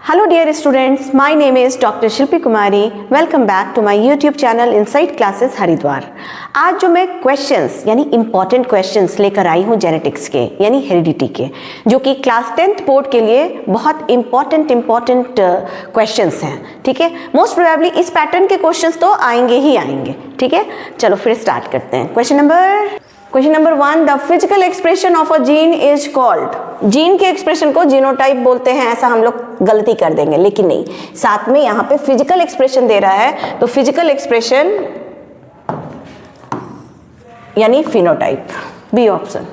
Hello dear students, my name is Dr. Shilpi Kumari. Welcome back to my YouTube channel Insight Classes Haridwar. आज जो मैं questions यानी important questions लेकर आई हूँ जेनेटिक्स के यानी हेरिडिटी के, जो कि क्लास 10th बोर्ड के लिए बहुत इंपॉर्टेंट क्वेश्चंस हैं. ठीक है, मोस्ट प्रोबेबली इस पैटर्न के क्वेश्चंस तो आएंगे ही आएंगे. ठीक है, चलो फिर स्टार्ट करते हैं. Question number 1, the physical expression of a gene is called. Gene के एक्सप्रेशन को जीनोटाइप बोलते हैं, ऐसा हम लोग गलती कर देंगे, लेकिन नहीं, साथ में यहाँ पे फिजिकल एक्सप्रेशन दे रहा है, तो फिजिकल एक्सप्रेशन यानी phenotype, B option.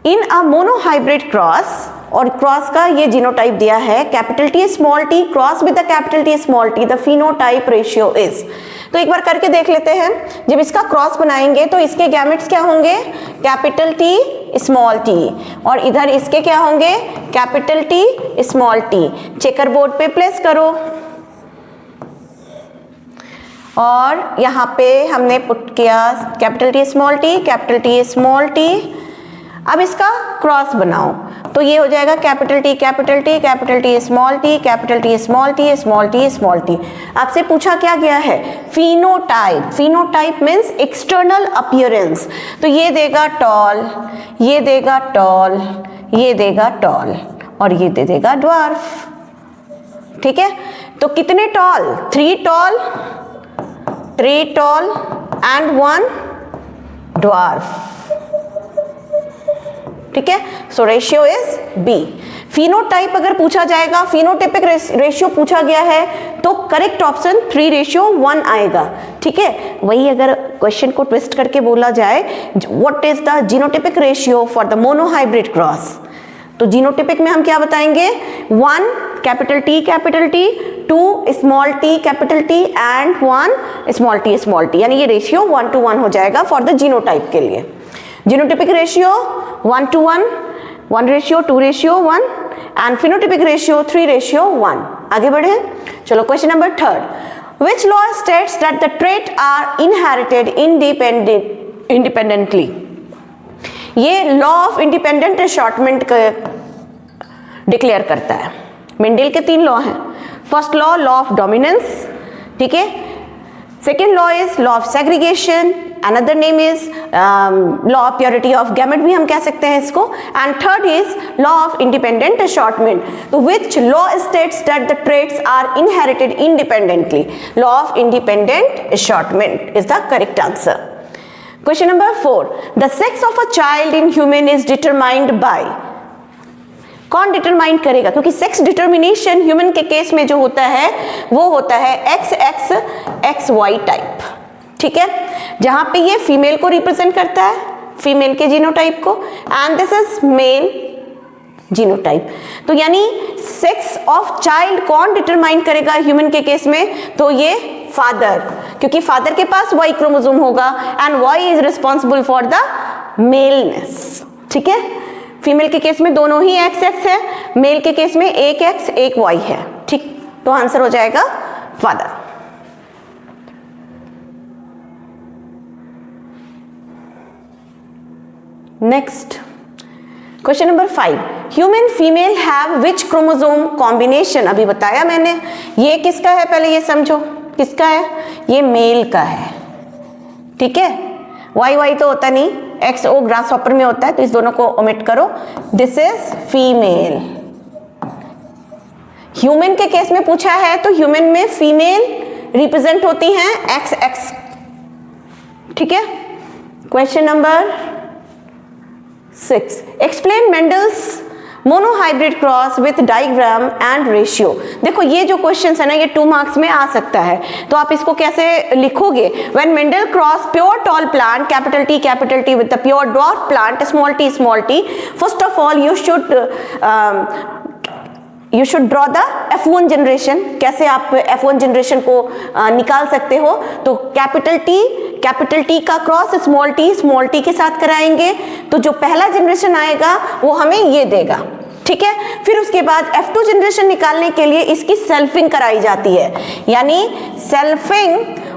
In a monohybrid cross, और क्रॉस का ये जीनोटाइप दिया है capital T small t cross with the capital T small t, the phenotype ratio is. तो एक बार करके देख लेते हैं. जब इसका क्रॉस बनाएंगे तो इसके गैमेट्स क्या होंगे, कैपिटल T स्मॉल t, और इधर इसके क्या होंगे, capital T small t. Checker board पे प्लेस करो, और यहाँ पे हमने पुट किया capital T small t, capital T small t. अब इसका क्रॉस बनाओ तो ये हो जाएगा capital T capital T, capital T small t, capital T small t, small t small t. आपसे पूछा क्या गया है, phenotype. Phenotype means external appearance. तो ये देगा टॉल, ये देगा टॉल, ये देगा टॉल, और ये दे देगा ड्वार्फ. ठीक है, तो कितने टॉल, 3 टॉल एंड 1 ड्वार्फ. ठीक है, so ratio is B. Phenotype अगर पूछा जाएगा, फिनोटाइपिक रेशियो पूछा गया है, तो करेक्ट ऑप्शन 3:1 आएगा. ठीक है, वही अगर क्वेश्चन को ट्विस्ट करके बोला जाए what is the genotypic ratio for the monohybrid cross, तो जीनोटाइपिक में हम क्या बताएंगे, 1 capital T, 2 small t capital T and 1 small t, यानी ये रेशियो 1:1 हो जाएगा फॉर द जीनोटाइप के लिए. Genotypic ratio 1:1, 1:2:1, and phenotypic ratio 3:1. आगे बढ़े, चलो question number 3. Which law states that the traits are inherited independently? ये law of independent assortment declare करता है. मेंडल के 3 लॉ हैं. First law of dominance. ठीक है, second law is law of segregation, another name is law of purity of gamete भी हम कह सकते हैं इसको, and third is law of independent assortment. तो which law states that the traits are inherited independently? Law of independent assortment is the correct answer. Question number 4. The sex of a child in human is determined by. कौन determine करेगा, क्योंकि sex determination human के case में जो होता है वो होता है XY टाइप. ठीक है, जहां पे ये फीमेल को रिप्रेजेंट करता है, फीमेल के जीनोटाइप को, and this is male genotype. तो यानी सेक्स ऑफ चाइल्ड कौन डिटरमाइन करेगा ह्यूमन के केस में, तो ये फादर, क्योंकि फादर के पास Y क्रोमोसोम होगा and Y is responsible for the maleness. ठीक है, फीमेल के केस में दोनों ही XX है, मेल के केस में एक X एक Y है. ठीक, तो आंसर हो जाएगा father. Next question number 5. Human female have which chromosome combination. अभी बताया मैंने, ये किसका है, पहले ये समझो किसका है, ये मेल का है. ठीक है, YY तो होता नहीं, XO ग्रास हॉपर में होता है, तो इस दोनों को ओमिट करो. This is female. ह्यूमन के केस में पूछा है तो ह्यूमन में फीमेल रिप्रेजेंट होती हैं XX. ठीक है, question number 6. Explain Mendel's monohybrid cross with diagram and ratio. देखो ये जो क्वेश्चंस है ना, ये 2 मार्क्स में आ सकता है, तो आप इसको कैसे लिखोगे. When Mendel crossed pure tall plant capital T with the pure dwarf plant small t, first of all you should draw the F1 generation. कैसे आप F1 जनरेशन को निकाल सकते हो, तो कैपिटल T का क्रॉस स्मॉल t के साथ कराएंगे, तो जो पहला जनरेशन आएगा वो हमें ये देगा. ठीक है, फिर उसके बाद F2 जनरेशन निकालने के लिए इसकी सेल्फिंग कराई जाती है, यानी selfing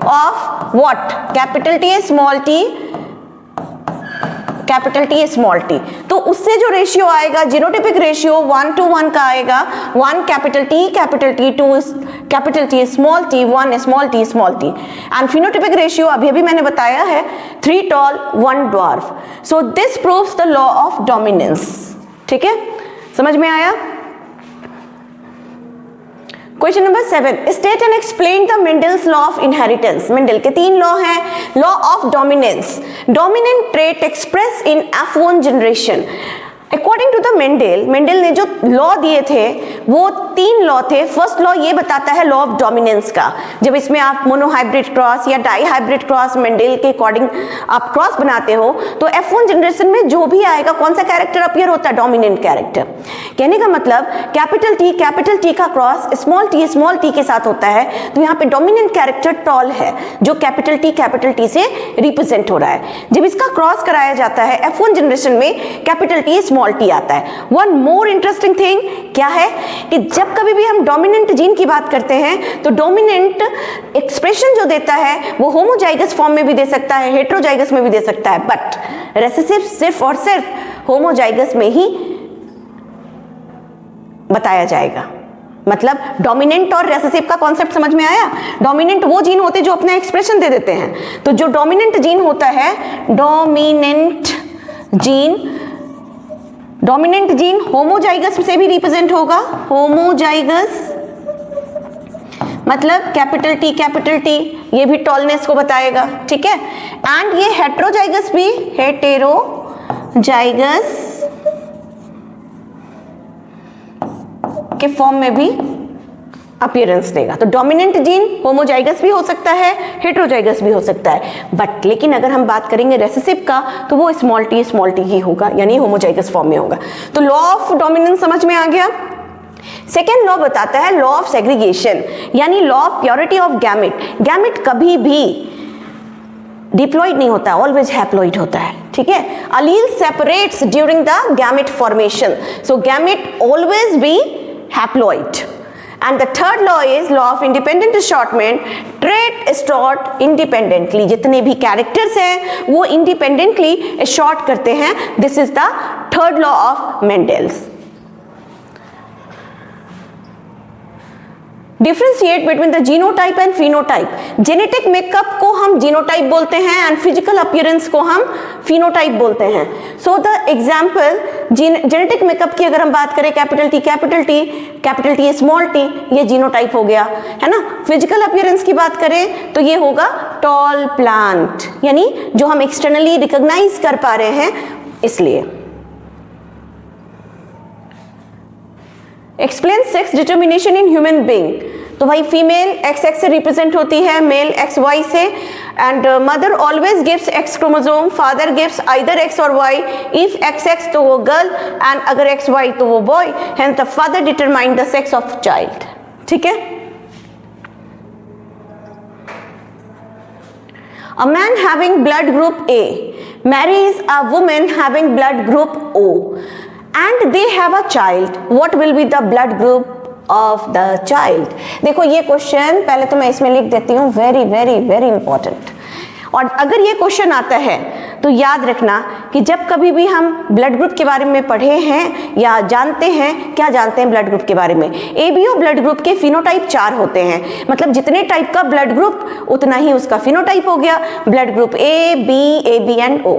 of what, capital T small t capital T small t, तो उससे जो रेशियो आएगा जीनोटाइपिक रेशियो 1:1 का आएगा, 1 capital T 2 capital T small t, 1 small t। And phenotypic ratio अभी अभी मैंने बताया है 3 tall 1 dwarf. So this proves the law of dominance. ठीक है, समझ में आया? Question number 7, state and explain the Mendel's law of inheritance. Mendel के 3 लॉ हैं। Law of dominance, dominant trait express in F1 generation. According to the Mendel ने जो law दिए थे वो 3 लॉ थे। फर्स्ट लॉ ये बताता है लॉ ऑफ डोमिनेंस का, जब इसमें आप मोनोहाइब्रिड क्रॉस या डाईहाइब्रिड क्रॉस मेंडल के अकॉर्डिंग आप क्रॉस बनाते हो तो F1 जनरेशन में जो भी आएगा कौन सा कैरेक्टर अपीयर होता है? Dominant character. कहने का मतलब कैपिटल T का क्रॉस स्मॉल t के साथ होता है, तो यहाँ पे डोमिनेंट कैरेक्टर टॉल है जो कैपिटल T से रिप्रेजेंट हो रहा है। जब इसका क्रॉस कराया जाता है F1 जनरेशन में कैपिटल T स्मॉल t आता है। वन मोर इंटरेस्टिंग थिंग क्या है कि जब कभी भी हम डोमिनेंट जीन की बात करते हैं तो डोमिनेंट एक्सप्रेशन जो देता है वो होमोजाइगस फॉर्म में भी दे सकता है, हेटेरोजाइगस में भी दे सकता है, बट रेसेसिव सिर्फ और सिर्फ होमोजाइगस में ही बताया जाएगा। मतलब डोमिनेंट और रेसेसिव का कॉन्सेप्ट समझ में आया? डोमिनेंट वो जीन होते हैं जो अपना एक्सप्रेशन दे देते हैं, तो जो डोमिनेंट जीन होता है, डोमिनेंट जीन होमोजाइगस से भी रिप्रेजेंट होगा। होमोजाइगस मतलब कैपिटल T ये भी टॉलनेस को बताएगा। ठीक है, एंड ये हेटेरोजाइगस भी, हेटेरोजाइगस के फॉर्म में भी अपीयरेंस देगा। तो डोमिनेंट जीन होमोजाइगस भी हो सकता है, हेटेरोजाइगस भी हो सकता है, बट लेकिन अगर हम बात करेंगे रेसेसिव का तो वो स्मॉल t ही होगा, यानी होमोजाइगस फॉर्म में होगा। तो लॉ ऑफ डोमिनेंस समझ में आ गया। सेकेंड लॉ बताता है लॉ ऑफ सेग्रीगेशन, यानी law of purity of gamete. Gamete कभी भी डिप्लॉइड नहीं होता, ऑलवेज हैप्लॉइड होता है। ठीक है, allele separates during the gamete formation, so gamete always be haploid. And the third law is law of independent assortment, trait assort independently। जितने भी characters हैं वो independently assort करते हैं। This is the third law of Mendel's। Differentiate between the genotype and phenotype. Genetic makeup को हम genotype बोलते हैं एंड फिजिकल अपीयरेंस को हम फिनोटाइप बोलते हैं। So the example genetic makeup की अगर हम बात करें कैपिटल T स्मॉल t, ये जीनोटाइप हो गया, है ना। फिजिकल अपीयरेंस की बात करें तो ये होगा टॉल प्लांट, यानी जो हम एक्सटर्नली रिकॉग्नाइज कर पा रहे हैं इसलिए। Explain sex determination in human being. तो भाई फीमेल XX से रिप्रेजेंट होती है, मेल XY से, and mother always gives X chromosome, father gives either X और Y। इफ XX तो वो गर्ल एंड अगर XY तो वो boy, hence the father determine the sex of child. ठीक है। A man having blood group A marries a woman having blood group O and they have a child. What will be the blood group of the child? देखो ये question पहले तो मैं इसमें लिख देती हूँ, वेरी वेरी वेरी इंपॉर्टेंट। और अगर ये क्वेश्चन आता है तो याद रखना कि जब कभी भी हम ब्लड ग्रुप के बारे में पढ़े हैं या जानते हैं, क्या जानते हैं ब्लड ग्रुप के बारे में, ABO ब्लड ग्रुप के फिनोटाइप 4 होते हैं, मतलब जितने टाइप का ब्लड ग्रुप उतना ही उसका फिनोटाइप हो गया। Blood group A, B, AB and O।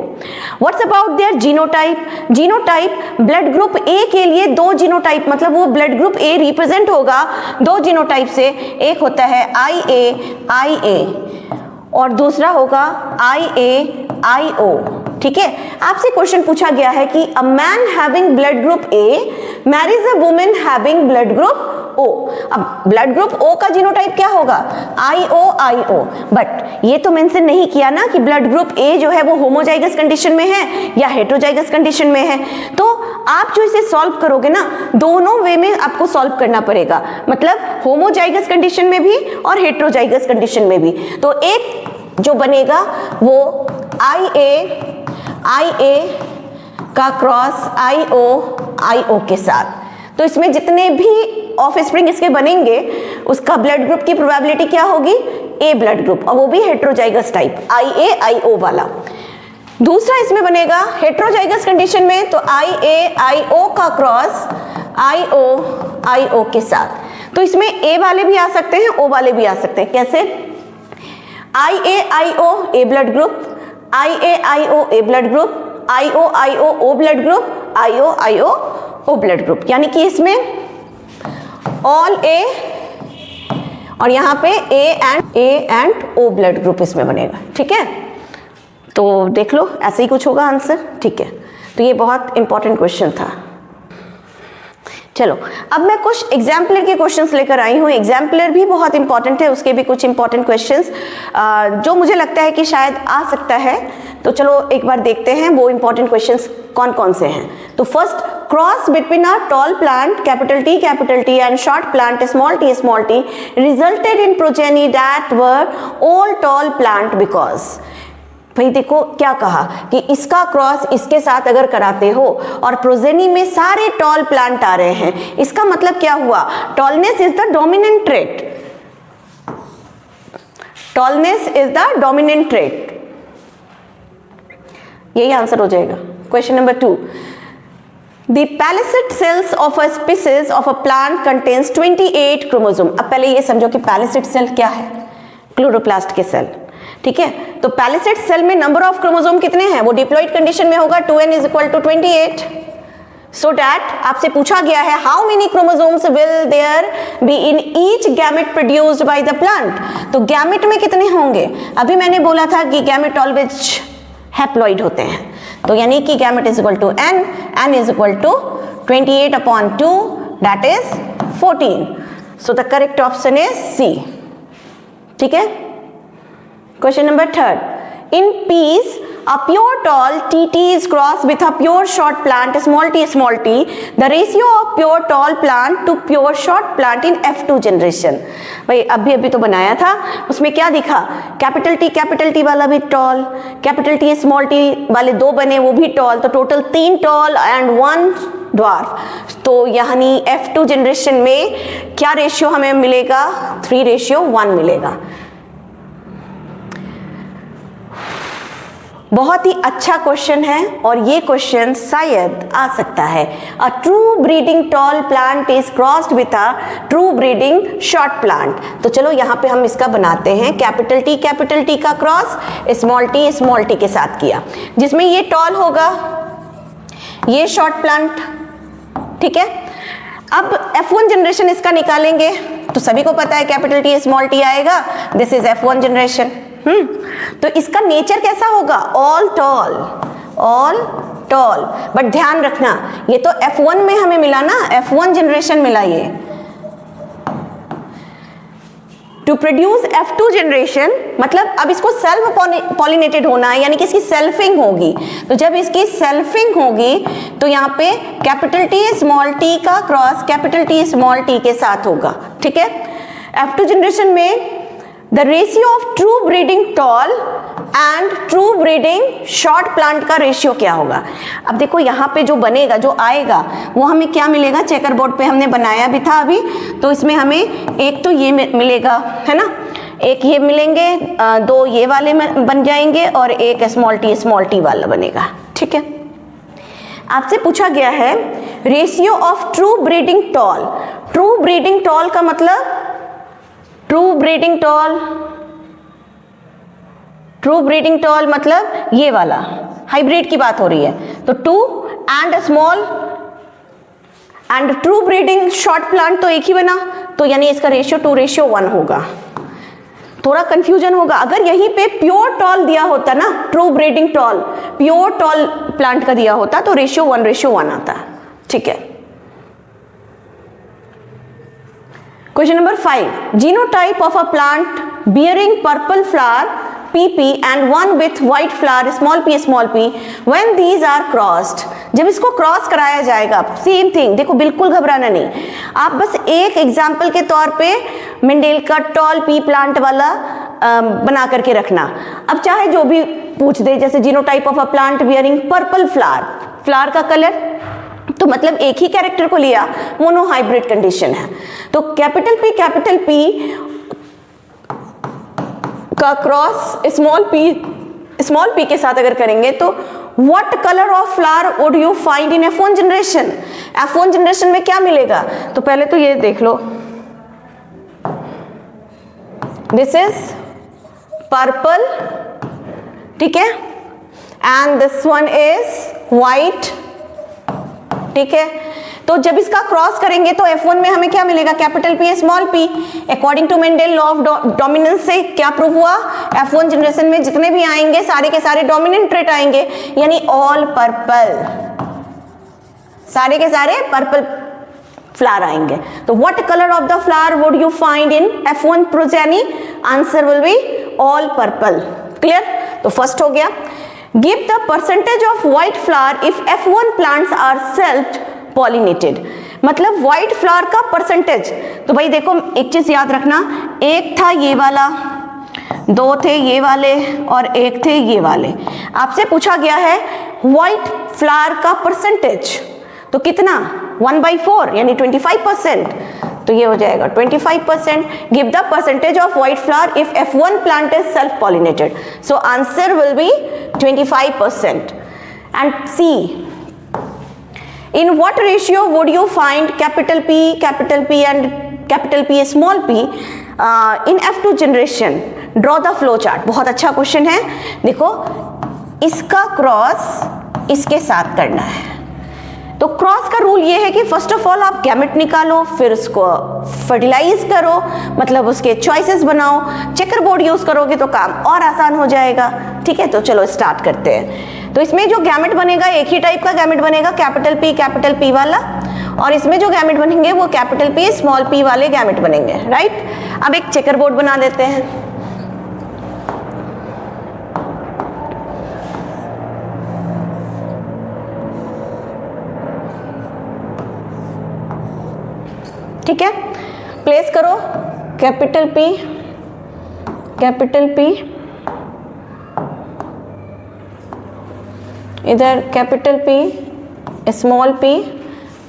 What's about their genotype? Genotype blood group A के लिए 2 जीनोटाइप, मतलब वो ब्लड ग्रुप A रिप्रेजेंट होगा 2 जीनोटाइप से। एक होता है IA और दूसरा होगा IAIO। ठीक है, आपसे क्वेश्चन पूछा गया है कि a man having blood group A marriage a women having blood group O। अब ब्लड ग्रुप O का जीनोटाइप क्या होगा? IOIO। बट ये तो मेंशन नहीं किया ना कि ब्लड ग्रुप A जो है वो होमोजाइगस कंडीशन में है या हेटेरोजाइगस कंडीशन में है। तो आप जो इसे सॉल्व करोगे ना, दोनों वे में आपको सॉल्व करना पड़ेगा, मतलब होमोजाइगस कंडीशन में भी और हेटेरोजाइगस कंडीशन में भी। तो एक जो बनेगा वो IA का क्रॉस IO के साथ। तो इसमें जितने भी ऑफ स्प्रिंग इसके बनेंगे उसका ब्लड ग्रुप की प्रोबेबिलिटी क्या होगी? A ब्लड ग्रुप, और वो भी हेटेरोजाइगस टाइप IAIO वाला। दूसरा इसमें बनेगा हेट्रोजाइगस कंडीशन में, तो IA-IO का क्रॉस IO के साथ। तो इसमें A वाले भी आ सकते हैं, O वाले भी आ सकते हैं। कैसे? IA-IO A blood group, IA-IO A blood group, IO-IO O blood group, IO-IO O blood group, यानी कि इसमें ऑल A और यहाँ पे A and O blood group इसमें बनेगा। ठीक है, तो देख लो ऐसे ही कुछ होगा आंसर। ठीक है, तो ये बहुत इंपॉर्टेंट क्वेश्चन था। चलो अब मैं कुछ एग्जाम्पलर के क्वेश्चंस लेकर आई हूँ। एग्जाम्पलर भी बहुत इंपॉर्टेंट है, उसके भी कुछ इंपॉर्टेंट क्वेश्चंस जो मुझे लगता है कि शायद आ सकता है। तो चलो एक बार देखते हैं वो इंपॉर्टेंट क्वेश्चंस कौन कौन से हैं। तो first, cross between a tall plant T and short plant t resulted in progeny that were all tall plant because. भाई देखो क्या कहा कि इसका क्रॉस इसके साथ अगर कराते हो और प्रोजेनी में सारे टॉल प्लांट आ रहे हैं, इसका मतलब क्या हुआ? Tallness is the dominant trait. Tallness is the dominant trait, यही आंसर हो जाएगा। Question number 2, The palisade cells of a species of a plant contains 28 chromosome। अब पहले ये समझो कि palisade cell क्या है? क्लोरोप्लास्ट के सेल। ठीक है, तो पैलिसेड सेल में नंबर ऑफ क्रोमोसोम कितने हैं? वो डिप्लॉइड कंडीशन में होगा 2n = 28। सो दैट आपसे पूछा गया है how many chromosomes will there be in each gamete produced by the plant. तो गैमेट में कितने होंगे? अभी मैंने बोला था कि गैमेट ऑलवेज हैप्लॉइड होते हैं, तो यानी कि gamete = n = 28/2 that is 14। So the correct option is C। ठीक है, question number 3, in peas a pure tall TT is crossed with a pure short plant t, the ratio of pure tall plant to pure short plant in F2 generation। भाई अभी तो बनाया था, उसमें क्या दिखा? T वाला भी टॉल, T वाले 2 बने वो भी टॉल, तो टोटल 3 टॉल एंड 1 ड्वार्फ। तो यानी F2 जनरेशन में क्या रेशियो हमें मिलेगा? 3:1 मिलेगा। बहुत ही अच्छा क्वेश्चन है और ये क्वेश्चन शायद आ सकता है। A true breeding tall plant is crossed with a true breeding short plant. तो चलो यहाँ पे हम इसका बनाते हैं। T का क्रॉस स्मॉल t के साथ किया, जिसमें ये टॉल होगा, ये शॉर्ट प्लांट। ठीक है, अब F1 जनरेशन इसका निकालेंगे तो सभी को पता है T स्मॉल t आएगा, दिस इज F1 जनरेशन। तो इसका नेचर कैसा होगा? All toll. बट ध्यान रखना ये तो F1 में हमें मिला ना, F1 जनरेशन मिला ये। टू प्रोड्यूस F2 जनरेशन मतलब अब इसको सेल्फ पॉलिनेटेड होना है, यानी कि इसकी सेल्फिंग होगी। तो जब इसकी सेल्फिंग होगी तो यहाँ पे T स्मॉल t का क्रॉस T स्मॉल t के साथ होगा। ठीक है, F2 जनरेशन में the ratio of true breeding tall and true breeding short plant का रेशियो क्या होगा? अब देखो यहाँ पे जो बनेगा, जो आएगा वो हमें क्या मिलेगा? चेकर बोर्ड पे हमने बनाया भी था अभी, तो इसमें हमें एक तो ये मिलेगा, है ना, एक ये मिलेंगे, 2 ये वाले बन जाएंगे और एक स्मॉल t वाला बनेगा। ठीक है, आपसे पूछा गया है ratio of true breeding tall. True breeding tall का मतलब ट्रू ब्रीडिंग टॉल मतलब ये वाला हाइब्रिड की बात हो रही है। तो 2 and small and true breeding short plant तो एक ही बना, तो यानी इसका रेशियो 2:1 होगा। थोड़ा कंफ्यूजन होगा, अगर यहीं पे प्योर टॉल दिया होता ना, true breeding tall pure tall plant का दिया होता तो रेशियो 1:1 आता। ठीक है, question number 5, genotype of a plant bearing purple flower PP and one with white flower small p when these are crossed। जब इसको क्रॉस कराया जाएगा सेम थिंग, देखो बिल्कुल घबराना नहीं, आप बस एक एग्जाम्पल के तौर पे मेंडेल का टॉल पी प्लांट वाला बना करके रखना। अब चाहे जो भी पूछ दे, जैसे genotype of a plant bearing purple flower, flower का कलर तो मतलब एक ही कैरेक्टर को लिया, मोनोहाइब्रिड कंडीशन है। तो P का cross small p small p के साथ अगर करेंगे तो what colour of flower would you find in F1 generation? F1 generation में क्या मिलेगा? तो पहले तो ये देख लो, दिस इज पर्पल, ठीक है, and this one is white, ठीक है। तो जब इसका क्रॉस करेंगे तो F1 में हमें क्या मिलेगा? Capital P small p। According to Mendel law of dominance से क्या प्रूव हुआ? F1 जनरेशन में जितने भी आएंगे सारे के सारे डोमिनेंट ट्रेट आएंगे, यानी ऑल पर्पल, सारे के सारे पर्पल फ्लावर आएंगे। तो what colour of the flower would you find in F1 progeny? Answer will be all purple. Clear? तो फर्स्ट हो गया। Give the percentage of white flower if F1 plants are self pollinated, मतलब white flower का percentage. तो भाई देखो एक चीज याद रखना, एक था ये वाला, दो थे ये वाले और एक थे ये वाले। आपसे पूछा गया है व्हाइट फ्लावर का परसेंटेज, तो कितना? 1/4 यानी 25%। तो ये हो जाएगा 25%। Give the percentage of white flower if F1 plant is self pollinated, so answer will be 25%। And C, in what ratio would you find capital P and capital P small p in F2 generation? Draw the flow chart। बहुत अच्छा question है। देखो इसका cross इसके साथ करना है, तो क्रॉस का रूल ये है कि फर्स्ट ऑफ ऑल आप गैमेट निकालो, फिर उसको फर्टिलाइज करो, मतलब उसके चॉइसेस बनाओ। चेकर बोर्ड यूज करोगे तो काम और आसान हो जाएगा। ठीक है, तो चलो स्टार्ट करते हैं। तो इसमें जो गैमेट बनेगा एक ही टाइप का गैमेट बनेगा, कैपिटल P वाला, और इसमें जो गैमेट बनेंगे वो कैपिटल P स्मॉल p वाले गैमेट बनेंगे। राइट? अब एक चेकर बोर्ड बना देते हैं। ठीक है, प्लेस करो कैपिटल P इधर capital P small p,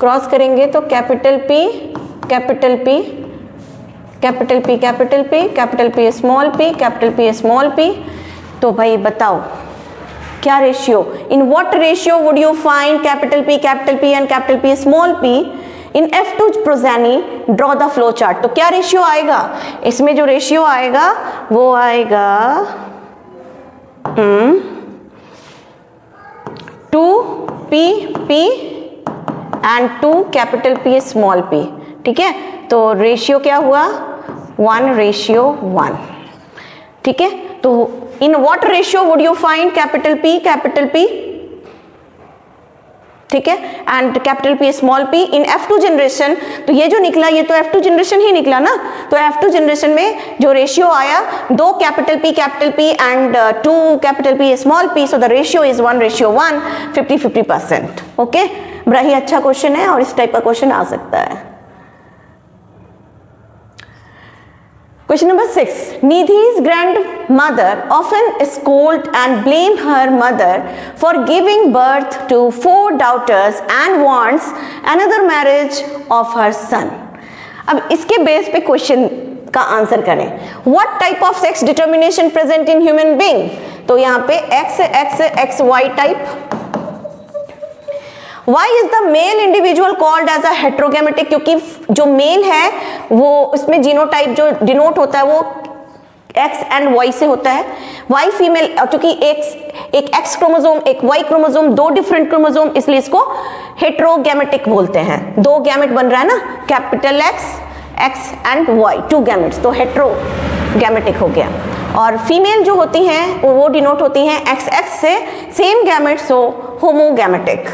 cross करेंगे तो capital P small p small p। तो भाई बताओ क्या ratio, in what ratio would you find capital P and capital P small p in F2 progeny? Draw the flow chart. तो क्या ratio आएगा इसमें? जो रेशियो आएगा वो आएगा 2p and 2 capital P small p। ठीक है, तो रेशियो क्या हुआ? 1:1। ठीक है, तो in what ratio would you find capital P ठीक है and capital P small p in F2 generation? तो ये जो निकला ये तो F2 जनरेशन ही निकला ना। तो F2 जनरेशन में जो रेशियो आया 2 capital P and 2 capital P small p, so the ratio is 1:1, 50-50%। Okay, बड़ा ही अच्छा क्वेश्चन है और इस टाइप का क्वेश्चन आ सकता है। Question number 6. Nidhi's grandmother often scolded and blamed her mother for giving birth to 4 daughters and wants another marriage of her son. अब इसके बेस पे क्वेश्चन का आंसर करें। What type of sex determination present in human being? तो यहाँ पे XY type. Why is the male individual called as a heterogametic? क्योंकि जो मेल है वो उसमें जीनोटाइप जो डिनोट होता है वो X एंड Y से होता है। Y फीमेल, क्योंकि एक X क्रोमोसोम एक Y क्रोमोसोम, 2 डिफरेंट क्रोमोसोम, इसलिए इसको हेटेरोगैमेटिक बोलते हैं। 2 गैमेट बन रहा है ना, capital X and Y, 2 gametes, तो हेटेरोगैमेटिक हो गया। और फीमेल जो होती हैं वो डिनोट होती हैं XX से, सेम गैमेट्स हो होमोगैमेटिक।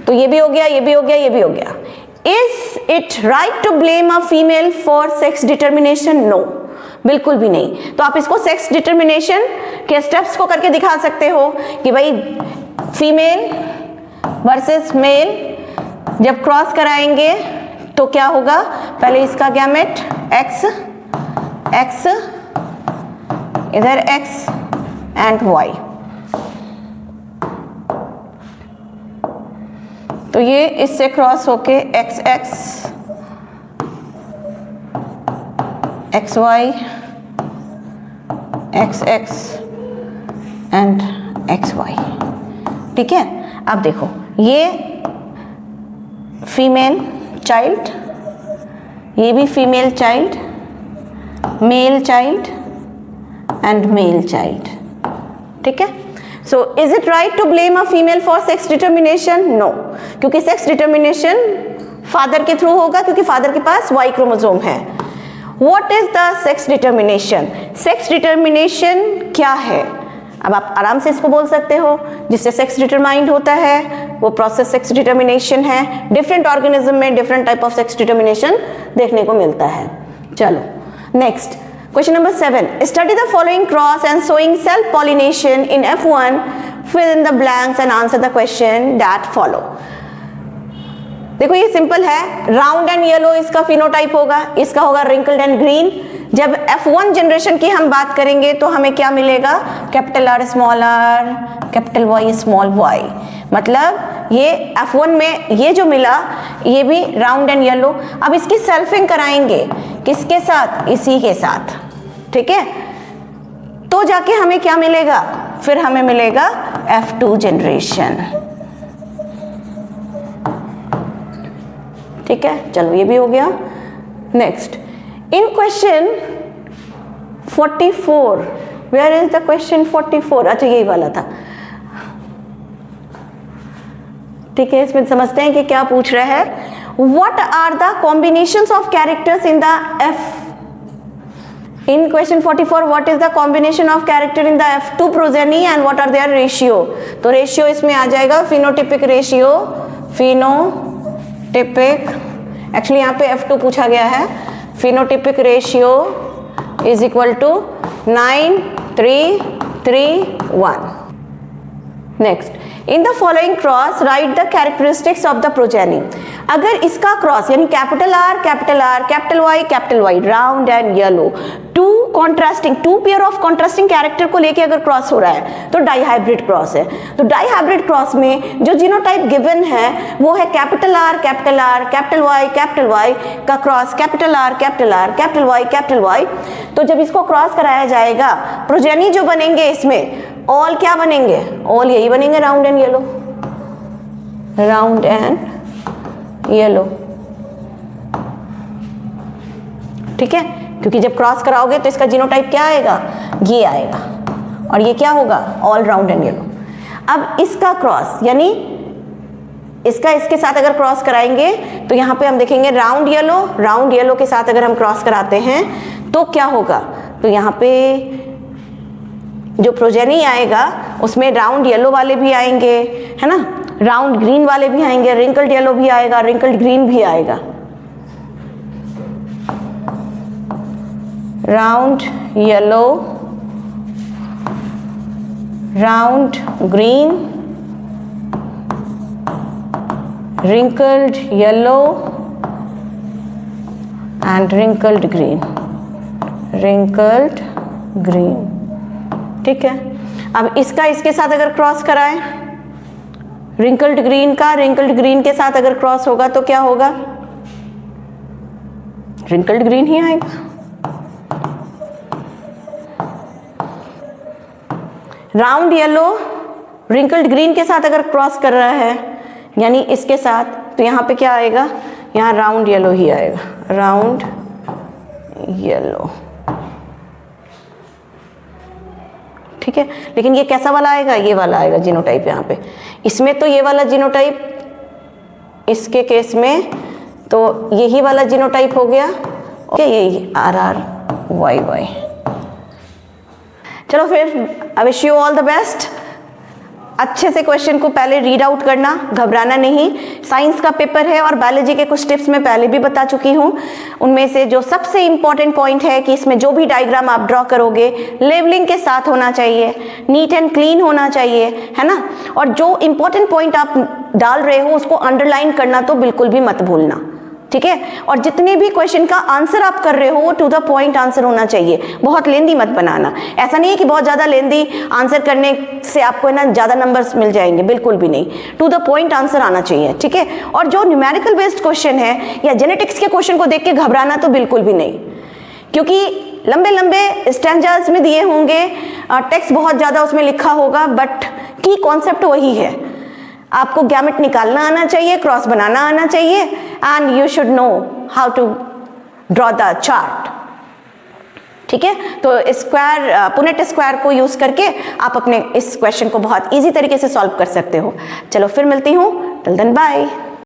तो ये भी हो गया, ये भी हो गया, ये भी हो गया। Is it right to blame a female for sex determination? No, बिल्कुल भी नहीं। तो आप इसको सेक्स डिटर्मिनेशन के स्टेप्स को करके दिखा सकते हो कि भाई फीमेल वर्सेस मेल जब क्रॉस कराएंगे तो क्या होगा? पहले इसका गैमेट X इधर X एंड Y, तो ये इससे क्रॉस होके XX XY XX and XY। ठीक है, अब देखो ये फीमेल चाइल्ड, ये भी female child, male child and male child. ठीक है, so is it right to blame a female for sex determination? No, क्योंकि सेक्स डिटर्मिनेशन फादर के थ्रू होगा, क्योंकि फादर के पास Y क्रोमोसोम है। What is the sex determination? Sex determination क्या है? अब आप आराम से इसको बोल सकते हो, जिससे सेक्स डिटरमाइंड होता है वो प्रोसेस सेक्स डिटर्मिनेशन है। डिफरेंट ऑर्गेनिज्म में different type of sex determination देखने को मिलता है। चलो next, question number 7, study the following cross and showing self pollination in F1, fill in the blanks and answer the question that follow. देखो ये simple है, round and yellow इसका phenotype होगा, इसका होगा रिंकल्ड एंड ग्रीन। जब F1 generation की हम बात करेंगे तो हमें क्या मिलेगा? Capital R small r, capital Y small y। मतलब ये F1 में ये जो मिला ये भी राउंड एंड येलो। अब इसकी सेल्फिंग कराएंगे किसके साथ? इसी के साथ। ठीक है, तो जाके हमें क्या मिलेगा? फिर हमें मिलेगा F2 जनरेशन। ठीक है, चलो ये भी हो गया। Next, in question 44, where is the question 44? अच्छा यही वाला था। ठीक है, इसमें समझते हैं कि क्या पूछ रहा है। What are the combinations of characters in the F? In question 44 what is the combination of character in the F2 progeny and what are their ratio? तो रेशियो इसमें आ जाएगा फिनोटिपिक रेशियो, फिनोटिपिक, एक्चुअली यहाँ पे F2 पूछा गया है। Phenotypic ratio is equal to 9, 3, 3, 1। Next, in the following cross write the characteristics of the progeny. अगर इसका क्रॉस यानी capital R, capital R, capital Y, round and yellow, two pair of contrasting character को लेके अगर cross हो रहा है तो डाइहाइब्रिड क्रॉस है। तो डाइहाइब्रिड क्रॉस में जो जीनोटाइप गिवन है वो है capital R, capital R, capital Y का cross capital R, capital R, capital Y। तो जब इसको क्रॉस कराया जाएगा प्रोजेनी जो बनेंगे इसमें ऑल क्या बनेंगे? ऑल यही बनेंगे, round and yellow, round and yellow. ठीक है, क्योंकि जब क्रॉस कराओगे तो इसका जीनोटाइप क्या आएगा? ये आएगा, और ये क्या होगा? All round and yellow. अब इसका क्रॉस यानी इसका इसके साथ अगर क्रॉस कराएंगे तो यहाँ पे हम देखेंगे राउंड येलो के साथ अगर हम क्रॉस कराते हैं तो क्या होगा? तो यहाँ पे जो प्रोजेनी आएगा उसमें राउंड येलो वाले भी आएंगे, है ना, राउंड ग्रीन वाले भी आएंगे, रिंकल्ड येलो भी आएगा, रिंकल्ड ग्रीन भी आएगा। Round yellow, round green, wrinkled yellow and wrinkled green, wrinkled green। ठीक है, अब इसका इसके साथ अगर क्रॉस कराएं, wrinkled green का wrinkled green के साथ अगर क्रॉस होगा तो क्या होगा? wrinkled green ही आएगा। राउंड येलो wrinkled green के साथ अगर क्रॉस कर रहा है यानी इसके साथ, तो यहाँ पे क्या आएगा? यहाँ राउंड येलो ही आएगा, राउंड येलो। ठीक है, लेकिन ये कैसा वाला आएगा? ये वाला आएगा जीनोटाइप यहाँ पे। इसमें तो ये वाला जीनोटाइप, इसके केस में तो यही वाला जीनोटाइप हो गया। ओके, यही RRYY। चलो फिर, I wish you all the best. अच्छे से क्वेश्चन को पहले रीड आउट करना, घबराना नहीं। साइंस का पेपर है और बायोलॉजी के कुछ टिप्स मैं पहले भी बता चुकी हूँ। उनमें से जो सबसे इम्पॉर्टेंट पॉइंट है कि इसमें जो भी डायग्राम आप ड्रॉ करोगे लेवलिंग के साथ होना चाहिए, नीट एंड क्लीन होना चाहिए, है ना। और जो इम्पॉर्टेंट पॉइंट आप डाल रहे हो उसको अंडरलाइन करना तो बिल्कुल भी मत भूलना, ठीक है। और जितने भी क्वेश्चन का आंसर आप कर रहे हो वो टू द पॉइंट आंसर होना चाहिए, बहुत लेंदी मत बनाना। ऐसा नहीं है कि बहुत ज़्यादा लेंदी आंसर करने से आपको ना ज़्यादा नंबर्स मिल जाएंगे, बिल्कुल भी नहीं। टू द पॉइंट आंसर आना चाहिए, ठीक है। और जो न्यूमेरिकल बेस्ड क्वेश्चन है या जेनेटिक्स के क्वेश्चन को देख के घबराना तो बिल्कुल भी नहीं, क्योंकि लंबे लंबे स्टैंजास में दिए होंगे, टेक्स्ट बहुत ज़्यादा उसमें लिखा होगा, बट की कॉन्सेप्ट वही है। आपको गैमेट निकालना आना चाहिए, क्रॉस बनाना आना चाहिए, and you should know how to draw the chart. ठीक है, तो स्क्वायर, पुनेट स्क्वायर को यूज करके आप अपने इस क्वेश्चन को बहुत इजी तरीके से सॉल्व कर सकते हो। चलो फिर मिलती हूँ, टिल देन बाय।